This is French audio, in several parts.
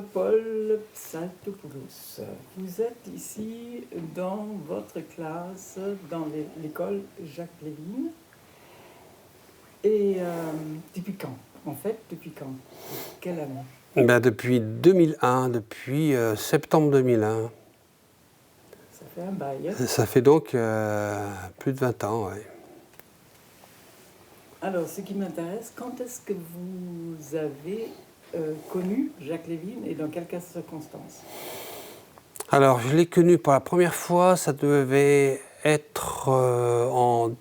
Paul Psaltopoulos. Vous êtes ici dans votre classe, dans l'école Jacques Lévin. Et depuis quand? En fait, depuis quand? Quelle année? Depuis 2001, depuis septembre 2001. Ça fait un bail. Ça fait donc plus de 20 ans, oui. Alors, ce qui m'intéresse, quand est-ce que vous avez connu Jacques Lévin et dans quelles circonstances? Alors, je l'ai connu pour la première fois, ça devait être en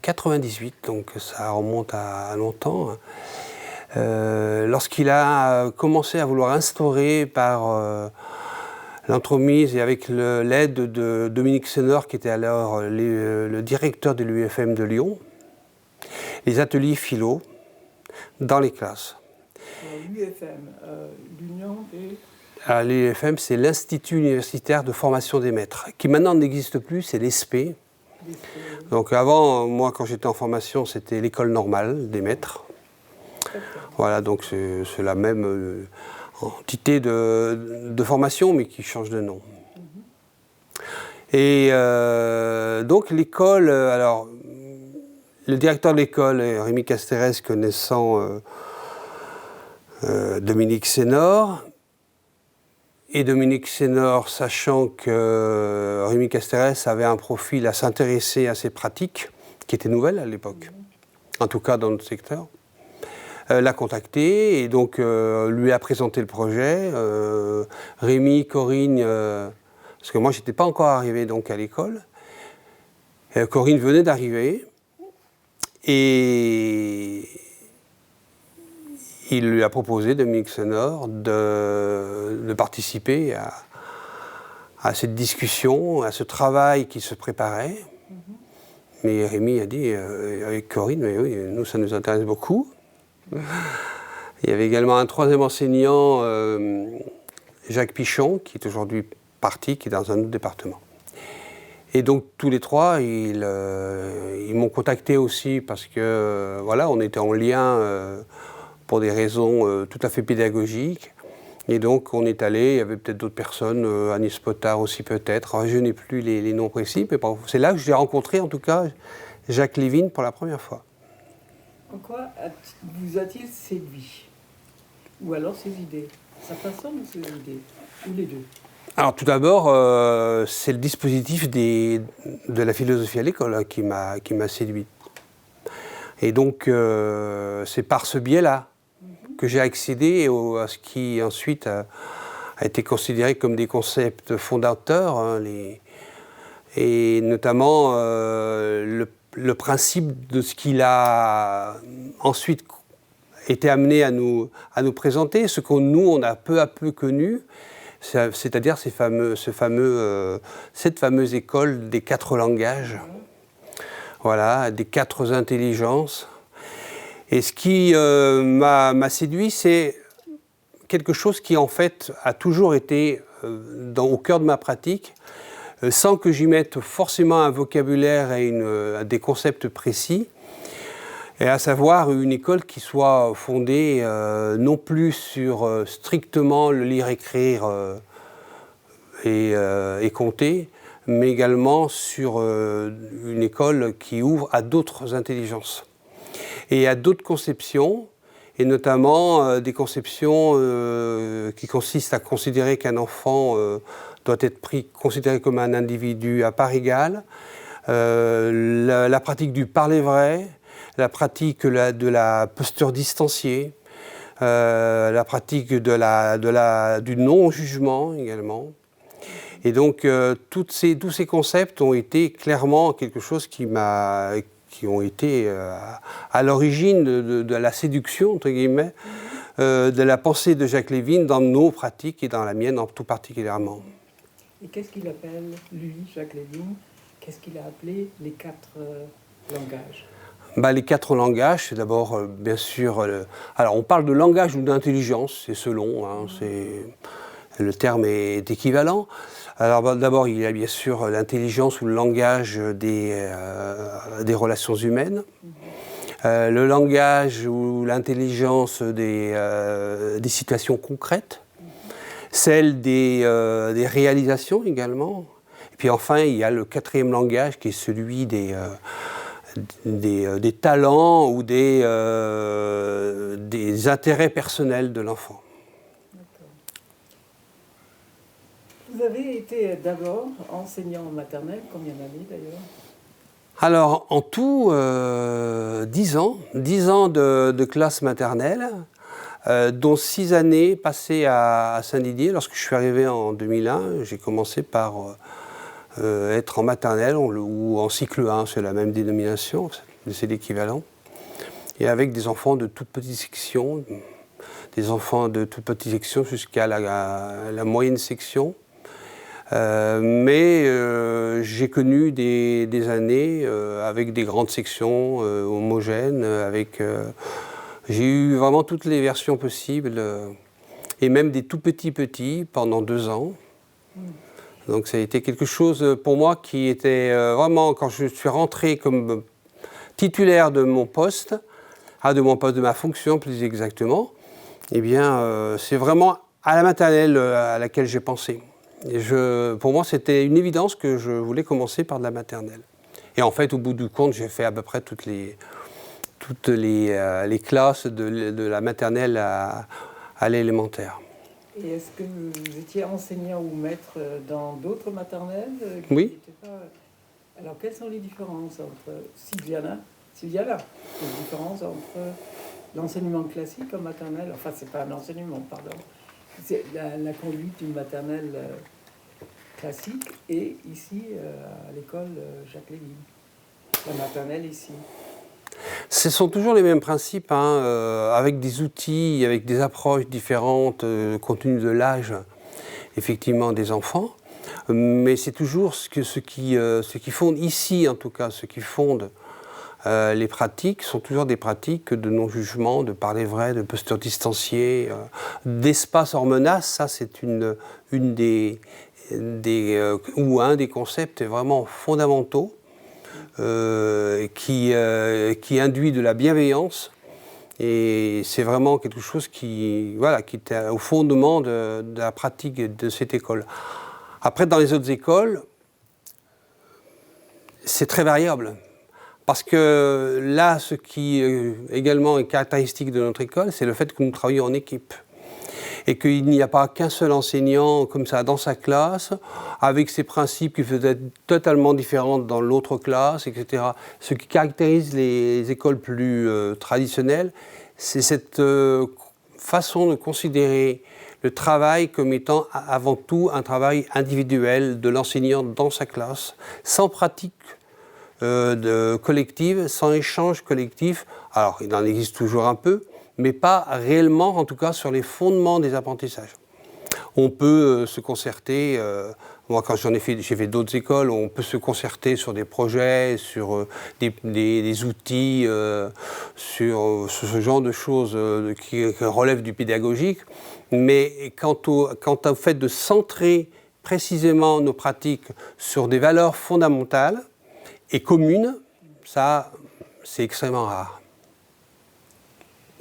98, donc ça remonte à longtemps. Lorsqu'il a commencé à vouloir instaurer par l'entremise et avec l'aide de Dominique Sénor, qui était alors le directeur de l'UFM de Lyon, les ateliers philo dans les classes. L'UFM, l'Union des... L'UFM, c'est l'Institut universitaire de formation des maîtres, qui maintenant n'existe plus, c'est l'ESP. Donc avant, moi, quand j'étais en formation, c'était l'école normale des maîtres. Voilà, donc c'est la même entité de formation, mais qui change de nom. Et donc l'école, alors, le directeur de l'école, Rémi Castérès, connaissant Dominique Sénor, et Dominique Sénor, sachant que Rémi Castérès avait un profil à s'intéresser à ces pratiques, qui étaient nouvelles à l'époque, en tout cas dans notre secteur, l'a contacté et donc lui a présenté le projet. Rémi, Corinne, parce que moi je n'étais pas encore arrivé donc à l'école, Corinne venait d'arriver et il lui a proposé, Dominique Sénor, de participer à cette discussion, à ce travail qui se préparait. Mais Rémi a dit, avec Corinne, mais oui, nous, ça nous intéresse beaucoup. Il y avait également un troisième enseignant, Jacques Pichon, qui est aujourd'hui parti, qui est dans un autre département. Et donc tous les trois, ils m'ont contacté aussi parce que, voilà, on était en lien pour des raisons tout à fait pédagogiques. Et donc on est allé, il y avait peut-être d'autres personnes, Agnès Potard aussi peut-être, je n'ai plus les noms précis, mais c'est là que j'ai rencontré en tout cas Jacques Lévin pour la première fois. En quoi vous a-t-il séduit? Ou alors ses idées? Sa façon ou ses idées? Ou les deux? Alors tout d'abord, c'est le dispositif de la philosophie à l'école hein, qui m'a séduit. Et donc c'est par ce biais-là que j'ai accédé à ce qui ensuite a été considéré comme des concepts fondateurs, hein, et notamment le principe de ce qu'il a ensuite été amené à nous présenter, ce que nous, on a peu à peu connu, c'est-à-dire cette fameuse école des 4 langages, voilà, des 4 intelligences. Et ce qui m'a séduit, c'est quelque chose qui en fait a toujours été au cœur de ma pratique, sans que j'y mette forcément un vocabulaire et des concepts précis, et à savoir une école qui soit fondée non plus sur strictement le lire-écrire et compter, mais également sur une école qui ouvre à d'autres intelligences et à d'autres conceptions, et notamment des conceptions qui consistent à considérer qu'un enfant doit être considéré comme un individu à part égale, la pratique du parler vrai, la pratique de la posture distanciée, la pratique du non-jugement également. Et donc tous ces concepts ont été clairement quelque chose qui ont été à l'origine de la séduction, entre guillemets, de la pensée de Jacques Lévin dans nos pratiques et dans la mienne en tout particulièrement. Et qu'est-ce qu'il appelle, lui, Jacques Lévin, qu'est-ce qu'il a appelé les 4 langages? Les 4 langages, c'est d'abord, bien sûr, alors on parle de langage ou d'intelligence, c'est selon, hein, le terme est équivalent. Alors d'abord, il y a bien sûr l'intelligence ou le langage des relations humaines, le langage ou l'intelligence des situations concrètes, celle des réalisations également. Et puis enfin, il y a le quatrième langage qui est celui des talents ou des intérêts personnels de l'enfant. Vous avez été d'abord enseignant en maternelle, combien d'années d'ailleurs? Alors, en tout, 10 ans. 10 ans de classe maternelle, dont 6 années passées à Saint-Didier. Lorsque je suis arrivé en 2001, j'ai commencé par être en maternelle ou en cycle 1, c'est la même dénomination, c'est l'équivalent. Et avec des enfants de toute petite section, des enfants de toute petite section jusqu'à la moyenne section. Mais j'ai connu des années avec des grandes sections homogènes, j'ai eu vraiment toutes les versions possibles, et même des tout petits pendant 2 ans. Donc ça a été quelque chose pour moi qui était vraiment, quand je suis rentré comme titulaire de mon poste, de ma fonction plus exactement, eh bien c'est vraiment à la maternelle à laquelle j'ai pensé. Et pour moi, c'était une évidence que je voulais commencer par de la maternelle. Et en fait, au bout du compte, j'ai fait à peu près toutes les classes de la maternelle à l'élémentaire. Et est-ce que vous étiez enseignant ou maître dans d'autres maternelles Oui. Alors, quelles sont les différences entre Sylviana, les différences entre l'enseignement classique en maternelle, enfin, c'est pas un enseignement, pardon, c'est la conduite d'une maternelle classique et ici à l'école Jacques Lévy, la maternelle ici. Ce sont toujours les mêmes principes, avec des outils, avec des approches différentes, compte tenu de l'âge, effectivement, des enfants. Mais c'est toujours ce qui fonde ici, en tout cas, ce qui fonde les pratiques, sont toujours des pratiques de non-jugement, de parler vrai, de posture distanciée, d'espace hors menace. Ça, c'est un des concepts vraiment fondamentaux. Qui induit de la bienveillance, et c'est vraiment quelque chose qui est au fondement de la pratique de cette école. Après, dans les autres écoles, c'est très variable, parce que là, ce qui également est caractéristique de notre école, c'est le fait que nous travaillons en équipe. Et qu'il n'y a pas qu'un seul enseignant comme ça dans sa classe, avec ses principes qui peuvent être totalement différents dans l'autre classe, etc. Ce qui caractérise les écoles plus traditionnelles, c'est cette façon de considérer le travail comme étant avant tout un travail individuel de l'enseignant dans sa classe, sans pratique collective, sans échange collectif. Alors, il en existe toujours un peu, mais pas réellement, en tout cas, sur les fondements des apprentissages. On peut se concerter, moi quand j'ai fait d'autres écoles, on peut se concerter sur des projets, sur des outils, sur ce genre de choses qui relèvent du pédagogique, mais quant au fait de centrer précisément nos pratiques sur des valeurs fondamentales et communes, ça, c'est extrêmement rare.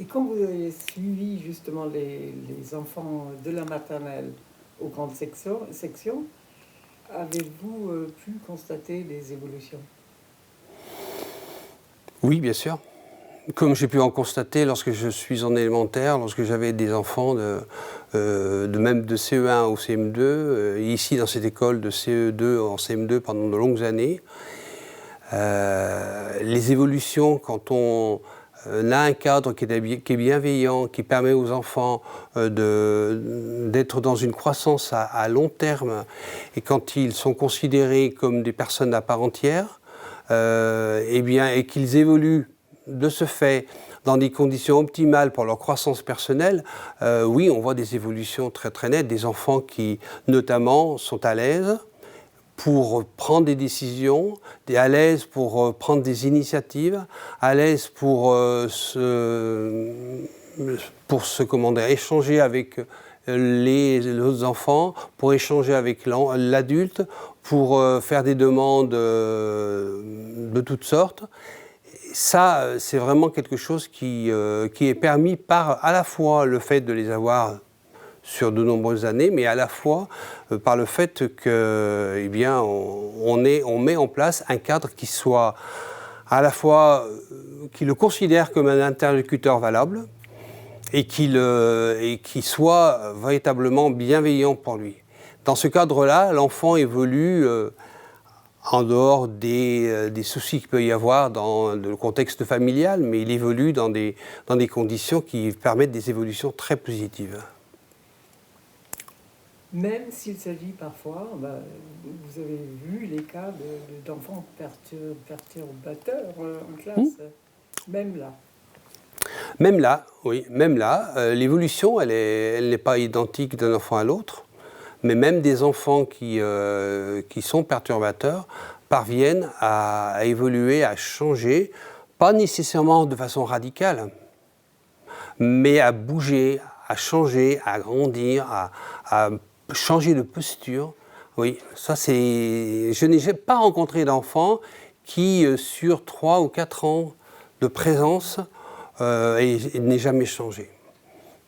Et quand vous avez suivi justement les enfants de la maternelle aux grandes sections, avez-vous pu constater des évolutions? Oui, bien sûr. Comme j'ai pu en constater lorsque je suis en élémentaire, lorsque j'avais des enfants même de CE1 au CM2, ici dans cette école de CE2 en CM2 pendant de longues années, les évolutions quand on a un cadre qui est bienveillant, qui permet aux enfants d'être dans une croissance à long terme, et quand ils sont considérés comme des personnes à part entière, et qu'ils évoluent de ce fait dans des conditions optimales pour leur croissance personnelle, oui, on voit des évolutions très très nettes, des enfants qui notamment sont à l'aise pour prendre des décisions, à l'aise pour prendre des initiatives, à l'aise pour échanger avec les autres enfants, pour échanger avec l'adulte, pour faire des demandes de toutes sortes. Ça, c'est vraiment quelque chose qui est permis par à la fois le fait de les avoir sur de nombreuses années, mais à la fois par le fait que, eh bien, on met en place un cadre qui soit à la fois, qui le considère comme un interlocuteur valable et qui soit véritablement bienveillant pour lui. Dans ce cadre-là, l'enfant évolue en dehors des soucis qu'il peut y avoir dans le contexte familial, mais il évolue dans des conditions qui permettent des évolutions très positives. Même s'il s'agit parfois, vous avez vu les cas d'enfants perturbateurs en classe, même là. Même là, oui, même là, l'évolution, elle n'est pas identique d'un enfant à l'autre, mais même des enfants qui sont perturbateurs parviennent à évoluer, à changer, pas nécessairement de façon radicale, mais à bouger, à changer, à grandir, à changer de posture. Oui, ça c'est... Je n'ai pas rencontré d'enfant qui, sur 3 ou 4 ans de présence, n'ait jamais changé.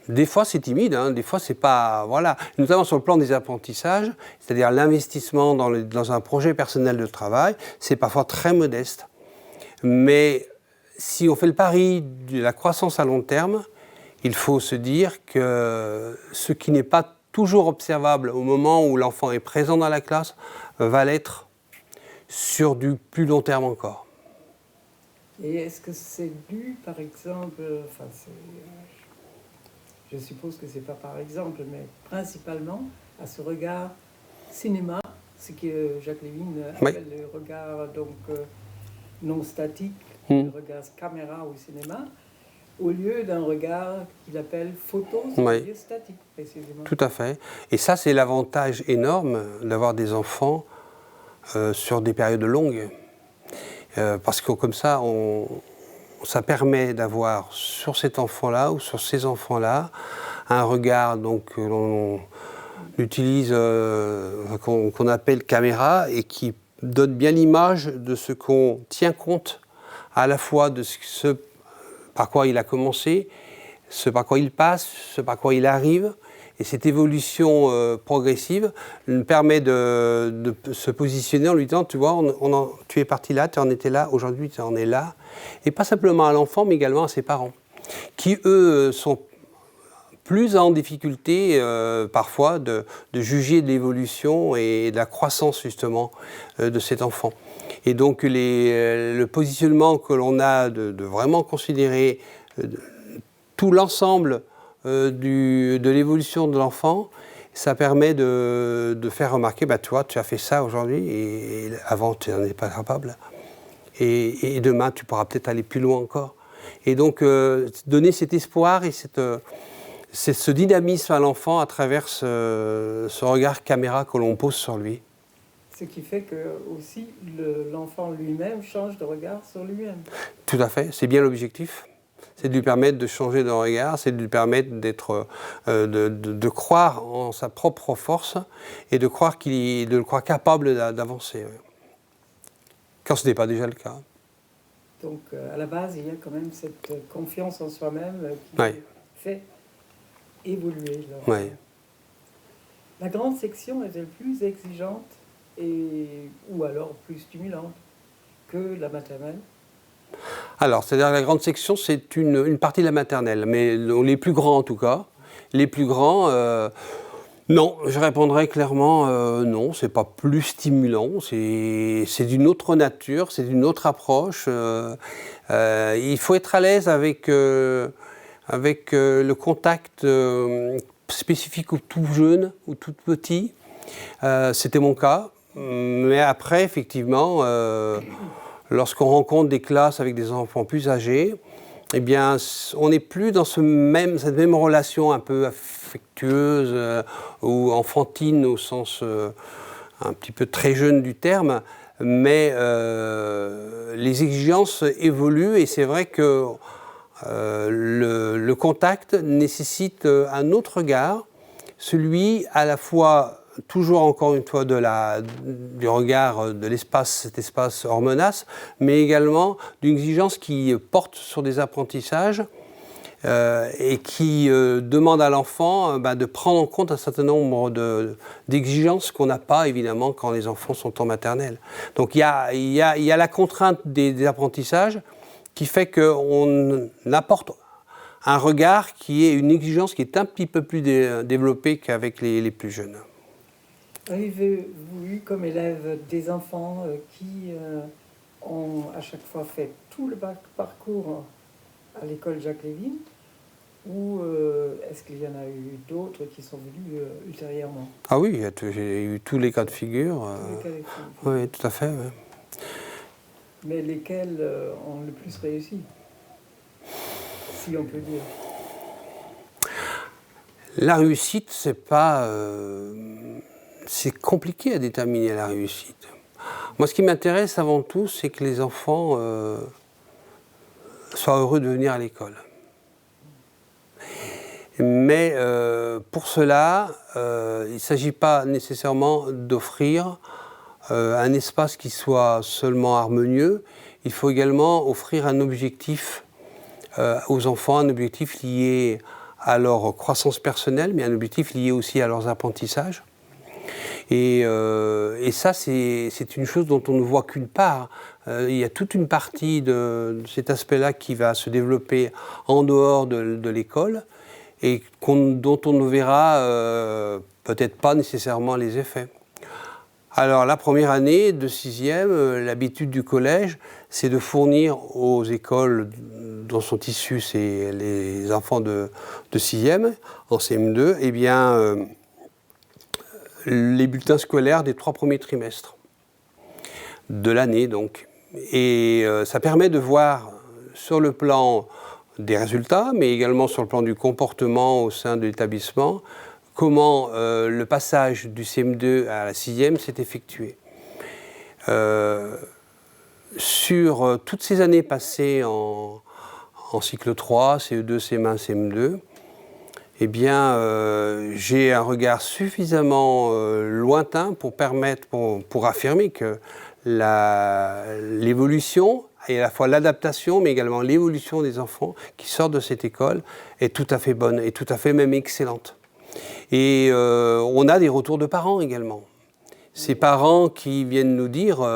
Des fois c'est timide, des fois c'est pas... Voilà, notamment sur le plan des apprentissages, c'est-à-dire l'investissement dans un projet personnel de travail, c'est parfois très modeste. Mais si on fait le pari de la croissance à long terme, il faut se dire que ce qui n'est pas toujours observable au moment où l'enfant est présent dans la classe va l'être sur du plus long terme encore. Et est-ce que c'est dû, par exemple, je suppose que c'est pas par exemple, mais principalement à ce regard cinéma, ce que Jacques Lévin appelle le regard non statique, le regard caméra au cinéma, au lieu d'un regard qu'il appelle photo, c'est-à-dire statique, précisément. Tout à fait. Et ça, c'est l'avantage énorme d'avoir des enfants sur des périodes longues. Parce que comme ça, ça permet d'avoir sur cet enfant-là ou sur ces enfants-là un regard que l'on utilise, qu'on appelle caméra, et qui donne bien l'image de ce qu'on tient compte à la fois de ce par quoi il a commencé, ce par quoi il passe, ce par quoi il arrive. Et cette évolution progressive nous permet de se positionner en lui disant, tu vois, tu es parti là, tu en étais là, aujourd'hui tu en es là. Et pas simplement à l'enfant, mais également à ses parents, qui eux sont plus en difficulté parfois de juger de l'évolution et de la croissance justement de cet enfant. Et donc le positionnement que l'on a de vraiment considérer tout l'ensemble de l'évolution de l'enfant, ça permet de faire remarquer, toi tu as fait ça aujourd'hui et avant tu n'en es pas capable. Et demain tu pourras peut-être aller plus loin encore. Et donc donner cet espoir et ce dynamisme à l'enfant à travers ce regard caméra que l'on pose sur lui. Ce qui fait que aussi l'enfant lui-même change de regard sur lui-même. Tout à fait, c'est bien l'objectif. C'est de lui permettre de changer de regard, c'est de lui permettre de croire en sa propre force et de le croire capable d'avancer. Quand ce n'est pas déjà le cas. Donc à la base, il y a quand même cette confiance en soi-même qui fait évoluer. La grande section est-elle plus exigeante ou alors plus stimulante que la maternelle? Alors, c'est-à-dire la grande section, c'est une partie de la maternelle, mais les plus grands en tout cas. Les plus grands, non, je répondrais clairement non, c'est pas plus stimulant, c'est d'une autre nature, c'est d'une autre approche. Il faut être à l'aise avec le contact spécifique aux tout jeunes, aux tout petits. C'était mon cas. Mais après, effectivement, lorsqu'on rencontre des classes avec des enfants plus âgés, eh bien, on n'est plus dans cette même relation un peu affectueuse ou enfantine au sens un petit peu très jeune du terme, mais les exigences évoluent et c'est vrai que le contact nécessite un autre regard, celui à la fois toujours encore une fois du regard de cet espace hors menace, mais également d'une exigence qui porte sur des apprentissages et qui demande à l'enfant de prendre en compte un certain nombre d'exigences qu'on n'a pas, évidemment, quand les enfants sont en maternelle. Donc il y a la contrainte des apprentissages qui fait qu'on apporte un regard qui est une exigence qui est un petit peu plus développée qu'avec les plus jeunes. Avez-vous eu comme élève des enfants qui ont à chaque fois fait tout le parcours à l'école Jacques Lévin, ou est-ce qu'il y en a eu d'autres qui sont venus ultérieurement? Ah oui, j'ai eu tous les cas de figure. Tous les cas de figure. Oui, tout à fait. Ouais. Mais lesquels ont le plus réussi, si on peut dire? La réussite, c'est compliqué à déterminer la réussite. Moi, ce qui m'intéresse avant tout, c'est que les enfants soient heureux de venir à l'école. Mais pour cela, il ne s'agit pas nécessairement d'offrir un espace qui soit seulement harmonieux. Il faut également offrir un objectif aux enfants, un objectif lié à leur croissance personnelle, mais un objectif lié aussi à leurs apprentissages. Et ça, c'est une chose dont on ne voit qu'une part. Il y a toute une partie de cet aspect-là qui va se développer en dehors de l'école et dont on ne verra peut-être pas nécessairement les effets. Alors la première année de 6e, l'habitude du collège, c'est de fournir aux écoles dont sont issus les enfants de 6e, en CM2, eh bien, les bulletins scolaires des 3 premiers trimestres de l'année, donc. Et ça permet de voir sur le plan des résultats, mais également sur le plan du comportement au sein de l'établissement, comment le passage du CM2 à la 6e s'est effectué. Sur toutes ces années passées en cycle 3, CE2, CM1, CM2, eh bien, j'ai un regard suffisamment lointain pour affirmer que l'évolution, et à la fois l'adaptation, mais également l'évolution des enfants qui sortent de cette école est tout à fait bonne, et tout à fait même excellente. Et on a des retours de parents également. Ces parents qui viennent nous dire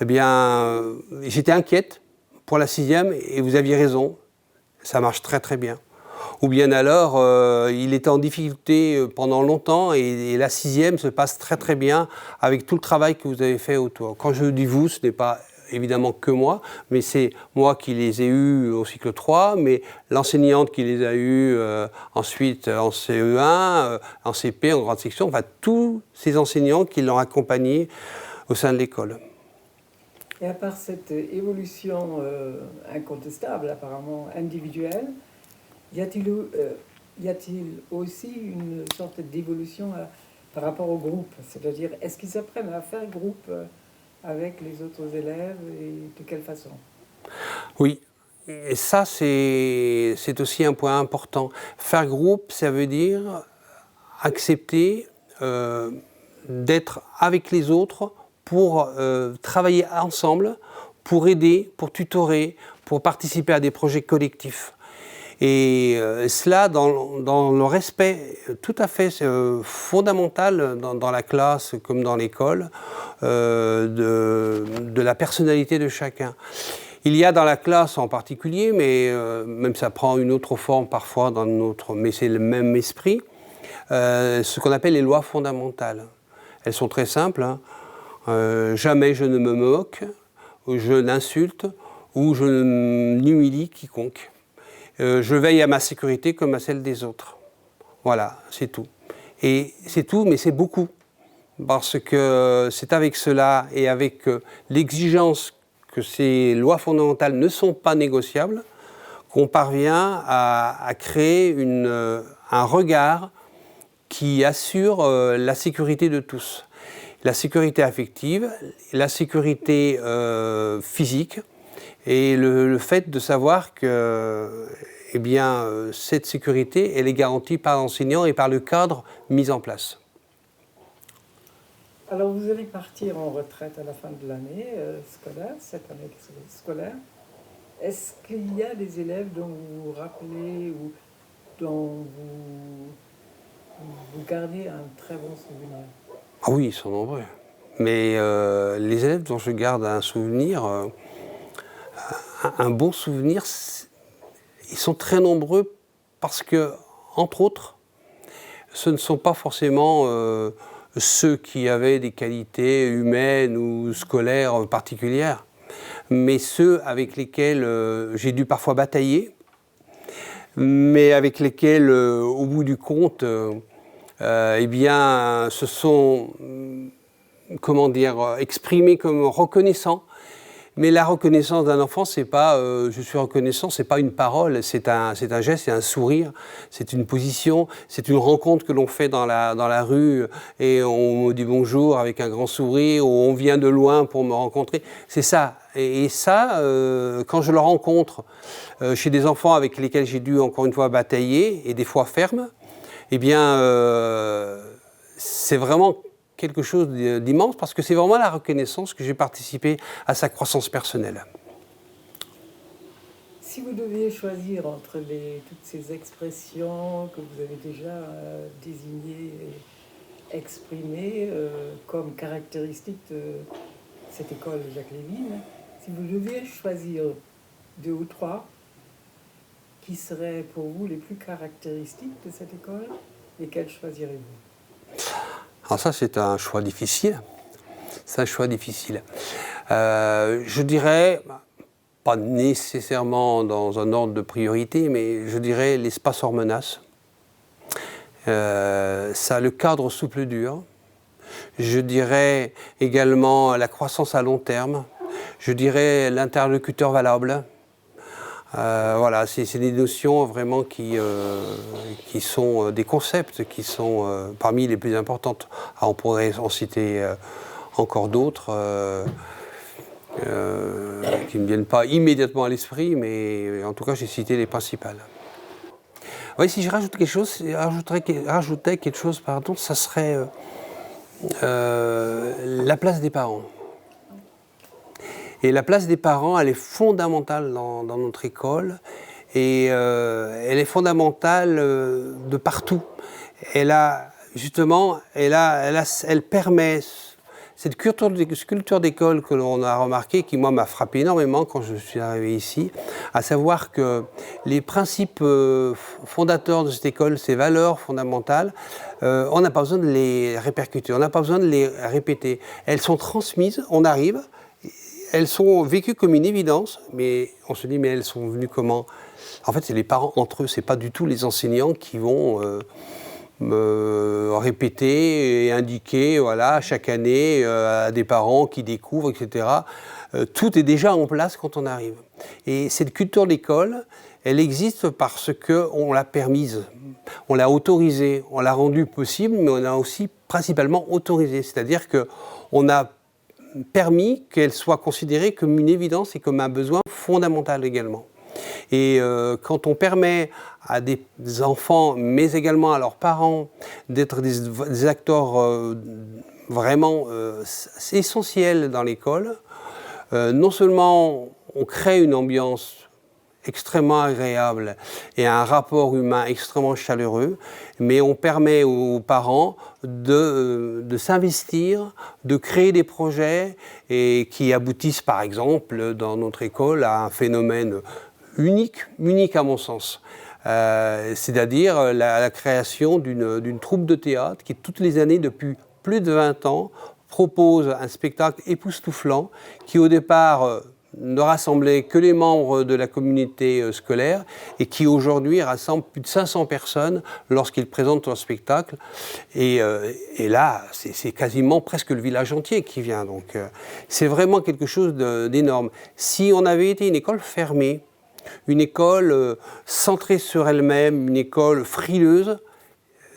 eh bien, j'étais inquiète pour la 6e et vous aviez raison, ça marche très très bien. Ou bien alors, il était en difficulté pendant longtemps et la 6e se passe très très bien avec tout le travail que vous avez fait autour. Quand je dis vous, ce n'est pas évidemment que moi, mais c'est moi qui les ai eus au cycle 3, mais l'enseignante qui les a eus ensuite en CE1, en CP, en grande section, enfin tous ces enseignants qui l'ont accompagné au sein de l'école. Et à part cette évolution incontestable, apparemment individuelle, y a-t-il aussi une sorte d'évolution par rapport au groupe? C'est-à-dire, est-ce qu'ils apprennent à faire groupe avec les autres élèves et de quelle façon? Oui, et ça c'est aussi un point important. Faire groupe, ça veut dire accepter d'être avec les autres pour travailler ensemble, pour aider, pour tutorer, pour participer à des projets collectifs. Et cela dans le respect tout à fait fondamental dans la classe comme dans l'école de la personnalité de chacun. Il y a dans la classe en particulier, mais même ça prend une autre forme parfois mais c'est le même esprit, ce qu'on appelle les lois fondamentales. Elles sont très simples, hein. Jamais je ne me moque, je n'insulte ou je n'humilie quiconque. Je veille à ma sécurité comme à celle des autres. Voilà, c'est tout. Et c'est tout, mais c'est beaucoup. Parce que c'est avec cela et avec l'exigence que ces lois fondamentales ne sont pas négociables qu'on parvient à créer un regard qui assure la sécurité de tous. La sécurité affective, la sécurité physique, et le fait de savoir que eh bien, cette sécurité, elle est garantie par l'enseignant et par le cadre mis en place. Alors vous allez partir en retraite à la fin de l'année scolaire, cette année scolaire. Est-ce qu'il y a des élèves dont vous vous rappelez ou dont vous gardez un très bon souvenir? Ah oui, ils sont nombreux. Mais les élèves dont je garde un souvenir, un bon souvenir, ils sont très nombreux parce que, entre autres, ce ne sont pas forcément ceux qui avaient des qualités humaines ou scolaires particulières, mais ceux avec lesquels j'ai dû parfois batailler, mais avec lesquels, au bout du compte, eh bien, se sont, comment dire, exprimés comme reconnaissants. Mais la reconnaissance d'un enfant, c'est pas je suis reconnaissant, c'est pas une parole, c'est un geste, c'est un sourire, c'est une position, c'est une rencontre que l'on fait dans la rue et on me dit bonjour avec un grand sourire ou on vient de loin pour me rencontrer. C'est ça. Et ça, quand je le rencontre chez des enfants avec lesquels j'ai dû encore une fois batailler et des fois ferme, eh bien, c'est vraiment quelque chose d'immense parce que c'est vraiment la reconnaissance que j'ai participé à sa croissance personnelle. Si vous deviez choisir entre toutes ces expressions que vous avez déjà désignées et exprimées comme caractéristiques de cette école Jacques Lévin, si vous deviez choisir 2 ou 3 qui seraient pour vous les plus caractéristiques de cette école, lesquelles choisirez-vous? Alors ça, c'est un choix difficile. C'est un choix difficile. Je dirais, pas nécessairement dans un ordre de priorité, mais je dirais l'espace hors menace. Ça a le cadre souple dur. Je dirais également la croissance à long terme. Je dirais l'interlocuteur valable. Voilà, c'est des notions vraiment qui sont des concepts qui sont parmi les plus importantes. Alors, on pourrait en citer encore d'autres qui ne me viennent pas immédiatement à l'esprit, mais en tout cas, j'ai cité les principales. Oui, si je rajoute quelque chose, rajoutais quelque chose, pardon, ça serait la place des parents. Et la place des parents, elle est fondamentale dans notre école. Et elle est fondamentale de partout. Elle permet cette culture d'école que l'on a remarqué, qui moi m'a frappé énormément quand je suis arrivé ici, à savoir que les principes fondateurs de cette école, ces valeurs fondamentales, on n'a pas besoin de les répercuter, on n'a pas besoin de les répéter. Elles sont transmises, on arrive. Elles sont vécues comme une évidence, mais on se dit, mais elles sont venues comment? En fait, c'est les parents entre eux, c'est pas du tout les enseignants qui vont me répéter et indiquer, voilà, chaque année à des parents qui découvrent, etc. Tout est déjà en place quand on arrive. Et cette culture d'école, elle existe parce qu'on l'a permise, on l'a autorisée, on l'a rendue possible, mais on l'a aussi principalement autorisée. C'est-à-dire qu'on a permis qu'elle soit considérée comme une évidence et comme un besoin fondamental également. Et quand on permet à des enfants, mais également à leurs parents, d'être des acteurs vraiment essentiels dans l'école, non seulement on crée une ambiance extrêmement agréable et un rapport humain extrêmement chaleureux, mais on permet aux parents de s'investir, de créer des projets et qui aboutissent par exemple dans notre école à un phénomène unique à mon sens. C'est-à-dire la création d'une troupe de théâtre qui toutes les années depuis plus de 20 ans propose un spectacle époustouflant qui au départ ne rassemblait que les membres de la communauté scolaire et qui aujourd'hui rassemble plus de 500 personnes lorsqu'ils présentent leur spectacle. Et là, c'est quasiment presque le village entier qui vient. Donc c'est vraiment quelque chose d'énorme. Si on avait été une école fermée, une école centrée sur elle-même, une école frileuse,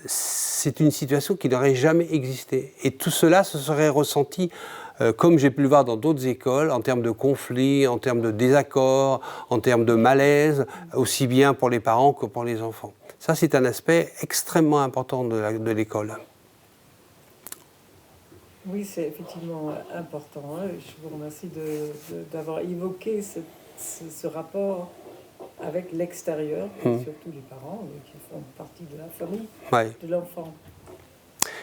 c'est une situation qui n'aurait jamais existé. Et tout cela se serait ressenti comme j'ai pu le voir dans d'autres écoles, en termes de conflits, en termes de désaccords, en termes de malaise, aussi bien pour les parents que pour les enfants. Ça, c'est un aspect extrêmement important de l'école. Oui, c'est effectivement important. Je vous remercie d'avoir évoqué ce rapport avec l'extérieur, et surtout les parents qui font partie de la famille, de l'enfant.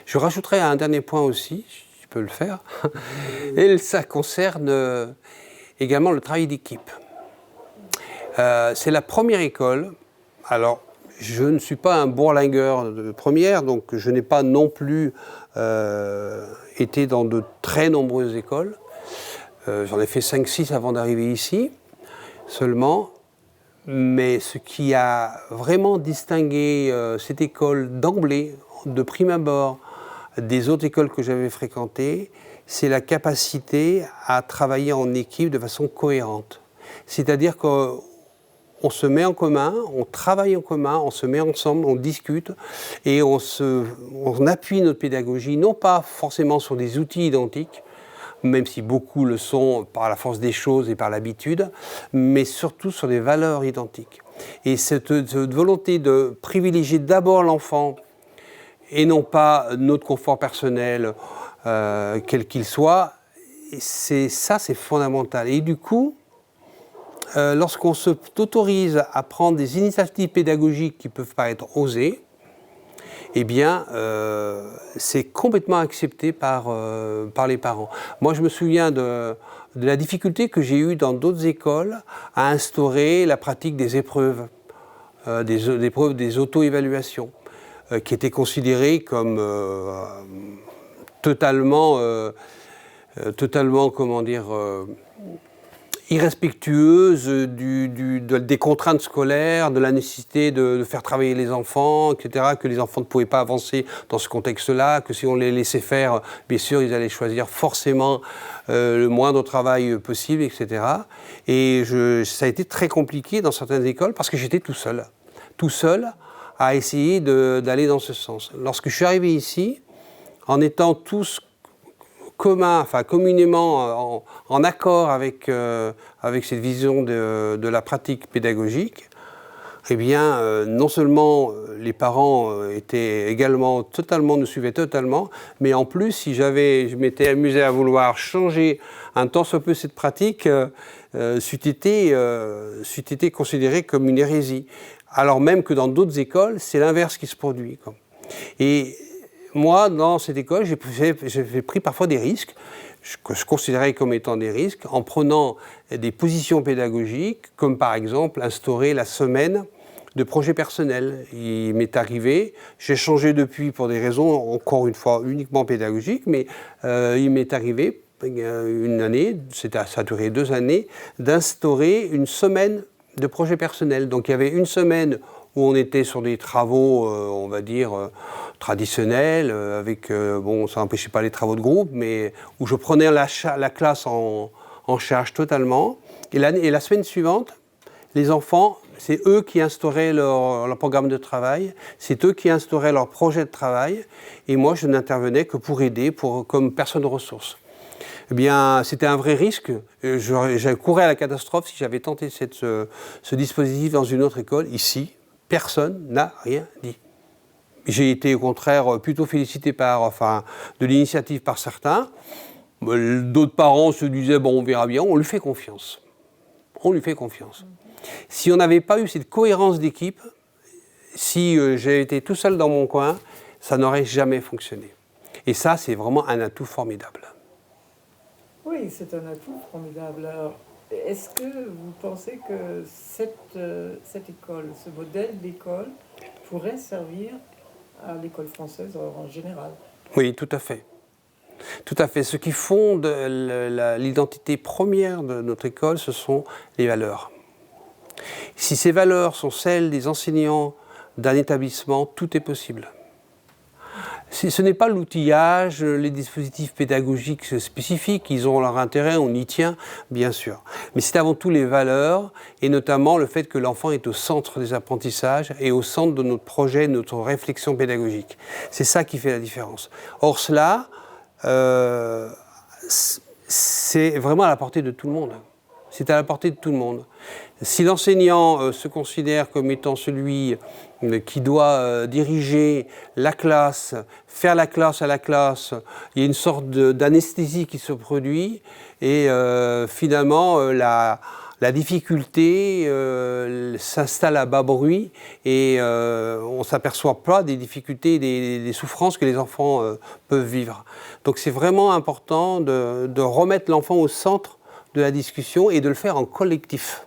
Je rajouterai un dernier point aussi, je peux le faire, et ça concerne également le travail d'équipe. C'est la première école, alors je ne suis pas un bourlingueur de première, donc je n'ai pas non plus été dans de très nombreuses écoles. J'en ai fait 5-6 avant d'arriver ici, seulement. Mais ce qui a vraiment distingué cette école d'emblée, de prime abord, des autres écoles que j'avais fréquentées, c'est la capacité à travailler en équipe de façon cohérente. C'est-à-dire qu'on se met en commun, on travaille en commun, on se met ensemble, on discute et on appuie notre pédagogie, non pas forcément sur des outils identiques, même si beaucoup le sont par la force des choses et par l'habitude, mais surtout sur des valeurs identiques. Et cette volonté de privilégier d'abord l'enfant et non pas notre confort personnel, quel qu'il soit, c'est fondamental. Et du coup, lorsqu'on s'autorise à prendre des initiatives pédagogiques qui peuvent paraître osées, eh bien, c'est complètement accepté par les parents. Moi, je me souviens de la difficulté que j'ai eue dans d'autres écoles à instaurer la pratique des épreuves, des auto-évaluations, qui étaient considérées comme totalement, comment dire, irrespectueuse des contraintes scolaires, de la nécessité de faire travailler les enfants, etc., que les enfants ne pouvaient pas avancer dans ce contexte-là, que si on les laissait faire, bien sûr, ils allaient choisir forcément le moindre travail possible, etc. Et ça a été très compliqué dans certaines écoles parce que j'étais tout seul à essayer d'aller dans ce sens. Lorsque je suis arrivé ici, en étant tous communément en accord avec cette vision de la pratique pédagogique, eh bien, non seulement les parents nous suivaient totalement, mais en plus, si je m'étais amusé à vouloir changer un tant soit peu cette pratique, c'eût été considéré comme une hérésie. Alors même que dans d'autres écoles, c'est l'inverse qui se produit. Et moi, dans cette école, j'ai pris parfois des risques, que je considérais comme étant des risques, en prenant des positions pédagogiques, comme par exemple instaurer la semaine de projet personnel. Il m'est arrivé, j'ai changé depuis pour des raisons, encore une fois, uniquement pédagogiques, mais il m'est arrivé, une année, ça a duré 2 années, d'instaurer une semaine de projet personnel. Donc il y avait une semaine où on était sur des travaux, on va dire, traditionnels, avec, ça n'empêchait pas les travaux de groupe, mais où je prenais la classe en charge totalement. Et la semaine suivante, les enfants, c'est eux qui instauraient leur programme de travail, c'est eux qui instauraient leur projet de travail, et moi, je n'intervenais que pour aider, comme personne ressource. Eh bien, c'était un vrai risque. J'aurais couru à la catastrophe si j'avais tenté ce dispositif dans une autre école. Ici, personne n'a rien dit. J'ai été au contraire plutôt félicité de l'initiative par certains. D'autres parents se disaient, on verra bien, on lui fait confiance. On lui fait confiance. Si on n'avait pas eu cette cohérence d'équipe, si j'ai été tout seul dans mon coin, ça n'aurait jamais fonctionné. Et ça, c'est vraiment un atout formidable. Oui, c'est un atout formidable. Alors, est-ce que vous pensez que cette école, ce modèle d'école, pourrait servir à l'école française en général? Oui, tout à fait. Tout à fait. Ce qui fonde l'identité première de notre école, ce sont les valeurs. Si ces valeurs sont celles des enseignants d'un établissement, tout est possible. Ce n'est pas l'outillage, les dispositifs pédagogiques spécifiques, ils ont leur intérêt, on y tient, bien sûr. Mais c'est avant tout les valeurs, et notamment le fait que l'enfant est au centre des apprentissages et au centre de notre projet, de notre réflexion pédagogique. C'est ça qui fait la différence. Or cela, c'est vraiment à la portée de tout le monde. C'est à la portée de tout le monde. Si l'enseignant se considère comme étant celui qui doit diriger la classe, faire la classe à la classe, il y a une sorte d'anesthésie qui se produit et finalement la difficulté s'installe à bas bruit et on ne s'aperçoit pas des difficultés, des souffrances que les enfants peuvent vivre. Donc c'est vraiment important de remettre l'enfant au centre de la discussion et de le faire en collectif.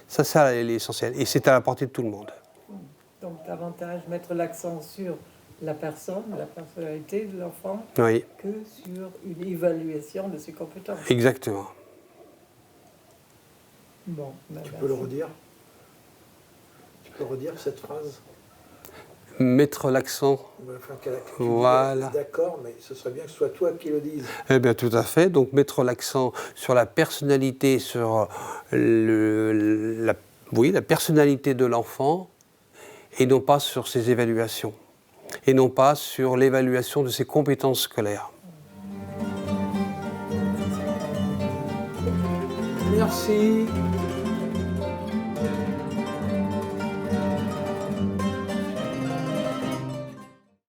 Ça, c'est l'essentiel. Et c'est à la portée de tout le monde. Donc davantage mettre l'accent sur la personne, la personnalité de l'enfant, Oui. que sur une évaluation de ses compétences. Exactement. Bon, Tu peux le redire? Tu peux redire cette phrase? Mettre l'accent. Enfin, Voilà. D'accord, mais ce serait bien que ce soit toi qui le dises. Eh bien, tout à fait. Donc, mettre l'accent sur la personnalité, sur la personnalité de l'enfant, et non pas sur ses évaluations, et non pas sur l'évaluation de ses compétences scolaires. Merci.